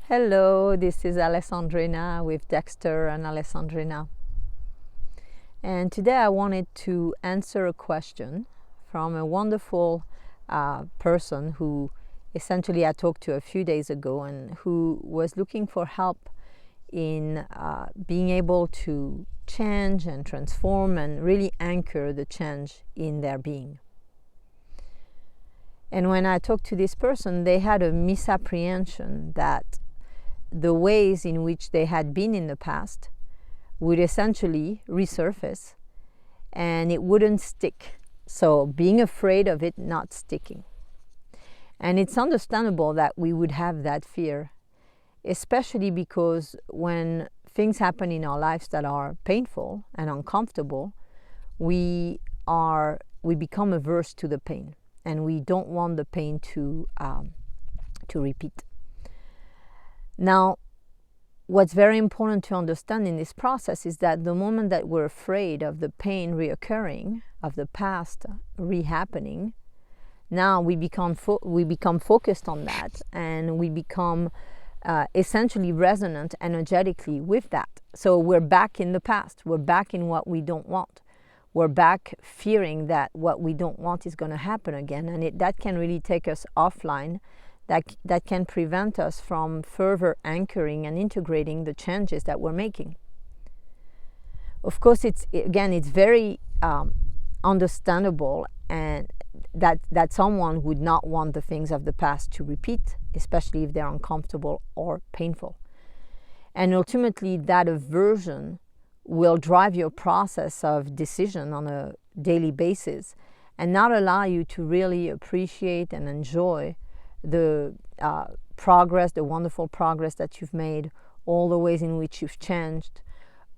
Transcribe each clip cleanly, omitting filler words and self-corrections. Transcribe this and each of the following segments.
Hello, this is Alessandrina with Dexter and Alessandrina. And today I wanted to answer a question from a wonderful person who essentially I talked to a few days ago and who was looking for help in being able to change and transform and really anchor the change in their being. And when I talked to this person, they had a misapprehension that the ways in which they had been in the past would essentially resurface and it wouldn't stick. So being afraid of it not sticking. And it's understandable that we would have that fear, especially because when things happen in our lives that are painful and uncomfortable, we become averse to the pain, and we don't want the pain to repeat. Now, what's very important to understand in this process is that the moment that we're afraid of the pain reoccurring, of the past rehappening, now we become focused on that, and we become essentially resonant energetically with that. So we're back in the past. We're back in what we don't want. We're back fearing that what we don't want is going to happen again, and that can really take us offline. That can prevent us from further anchoring and integrating the changes that we're making. Of course, it's very understandable and that someone would not want the things of the past to repeat, especially if they're uncomfortable or painful. And ultimately, that aversion will drive your process of decision on a daily basis and not allow you to really appreciate and enjoy the progress, the wonderful progress that you've made, all the ways in which you've changed,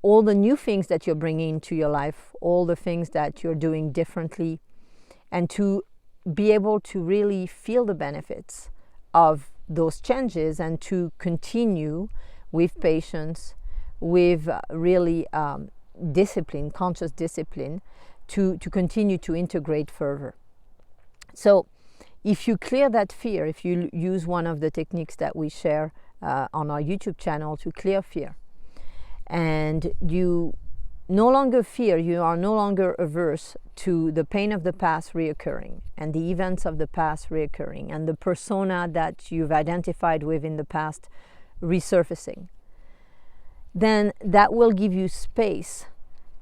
all the new things that you're bringing into your life, all the things that you're doing differently, and to be able to really feel the benefits of those changes and to continue with patience, with really discipline, conscious discipline, to continue to integrate further. So if you clear that fear, if you use one of the techniques that we share on our YouTube channel to clear fear, and you no longer fear, you are no longer averse to the pain of the past reoccurring and the events of the past reoccurring and the persona that you've identified with in the past resurfacing, then that will give you space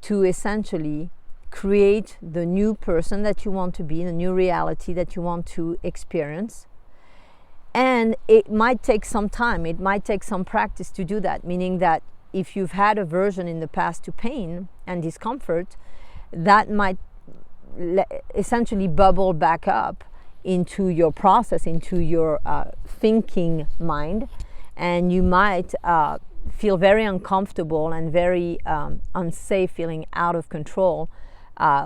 to essentially create the new person that you want to be, the new reality that you want to experience. And it might take some time, it might take some practice to do that, meaning that if you've had aversion in the past to pain and discomfort, that might essentially bubble back up into your process, into your thinking mind, and you might feel very uncomfortable and very unsafe, feeling out of control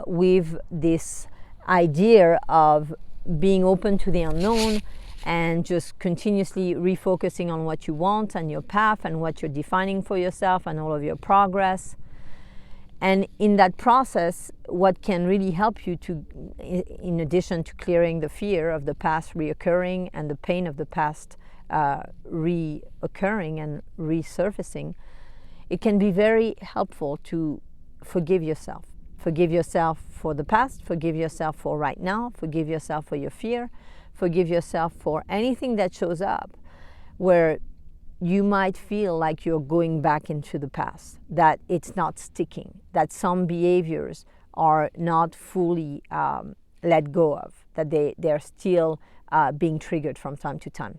with this idea of being open to the unknown and just continuously refocusing on what you want and your path and what you're defining for yourself and all of your progress. And in that process, what can really help you to, in addition to clearing the fear of the past reoccurring and the pain of the past reoccurring and resurfacing, it can be very helpful to forgive yourself. Forgive yourself for the past, forgive yourself for right now, forgive yourself for your fear, forgive yourself for anything that shows up where you might feel like you're going back into the past, that it's not sticking, that some behaviors are not fully let go of, that they're still being triggered from time to time.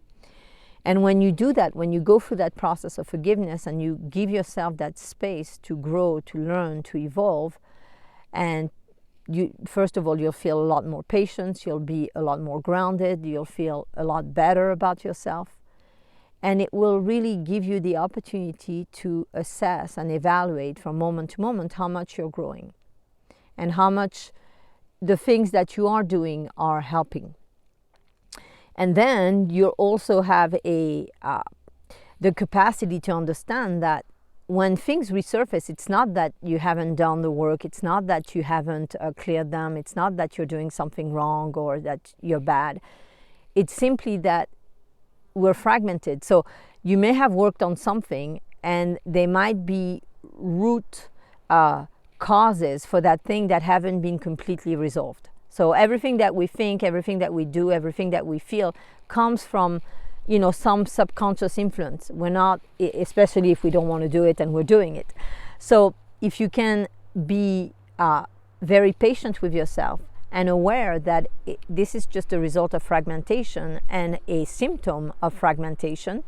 And when you do that, when you go through that process of forgiveness and you give yourself that space to grow, to learn, to evolve, and you, first of all, you'll feel a lot more patience, you'll be a lot more grounded, you'll feel a lot better about yourself. And it will really give you the opportunity to assess and evaluate from moment to moment how much you're growing and how much the things that you are doing are helping. And then you'll also have the capacity to understand that when things resurface, it's not that you haven't done the work, it's not that you haven't cleared them, it's not that you're doing something wrong or that you're bad. It's simply that we're fragmented. So you may have worked on something, and there might be root causes for that thing that haven't been completely resolved. So everything that we think, everything that we do, everything that we feel comes from, some subconscious influence. We're not, especially if we don't want to do it and we're doing it. So if you can be very patient with yourself and aware that this is just a result of fragmentation and a symptom of fragmentation,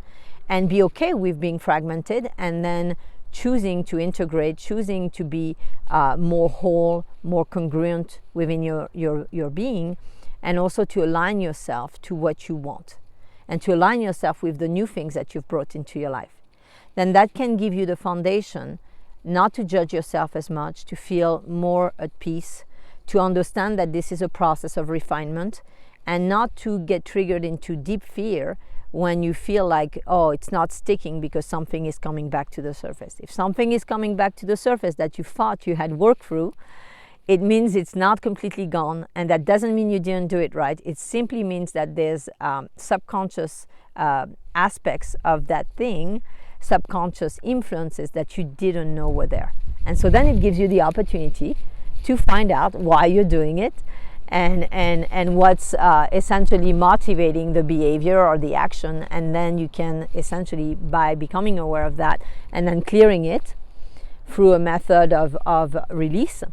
and be okay with being fragmented, and then choosing to integrate, choosing to be more whole, more congruent within your being, and also to align yourself to what you want, and to align yourself with the new things that you've brought into your life. Then that can give you the foundation not to judge yourself as much, to feel more at peace, to understand that this is a process of refinement, and not to get triggered into deep fear when you feel like, oh, it's not sticking because something is coming back to the surface. If something is coming back to the surface that you thought you had worked through, it means it's not completely gone, and that doesn't mean you didn't do it right. It simply means that there's subconscious aspects of that thing, subconscious influences that you didn't know were there. And so then it gives you the opportunity to find out why you're doing it, and what's essentially motivating the behavior or the action. And then you can essentially, by becoming aware of that and then clearing it through a method of release,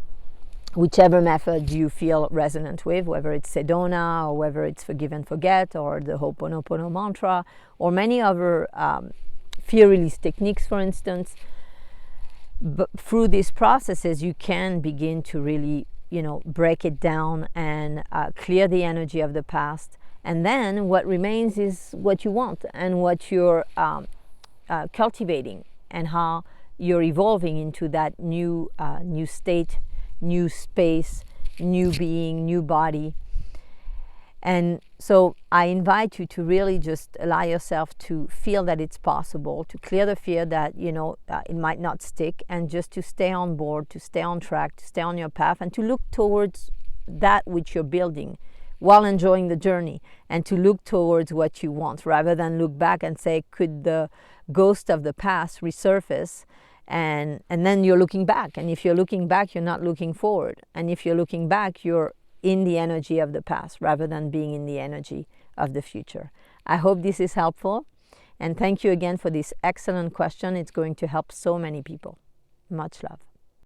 whichever method you feel resonant with, whether it's Sedona or whether it's Forgive and Forget or the Ho'oponopono mantra or many other fear release techniques, for instance. But through these processes, you can begin to really, break it down and clear the energy of the past. And then what remains is what you want and what you're cultivating, and how you're evolving into that new state, new space, new being, new body. And so I invite you to really just allow yourself to feel that it's possible, to clear the fear that, it might not stick, and just to stay on board, to stay on track, to stay on your path, and to look towards that which you're building while enjoying the journey, and to look towards what you want rather than look back and say, could the ghost of the past resurface? And then you're looking back. And if you're looking back, you're not looking forward. And if you're looking back, you're in the energy of the past rather than being in the energy of the future. I hope this is helpful, and thank you again for this excellent question. It's going to help so many people. Much love.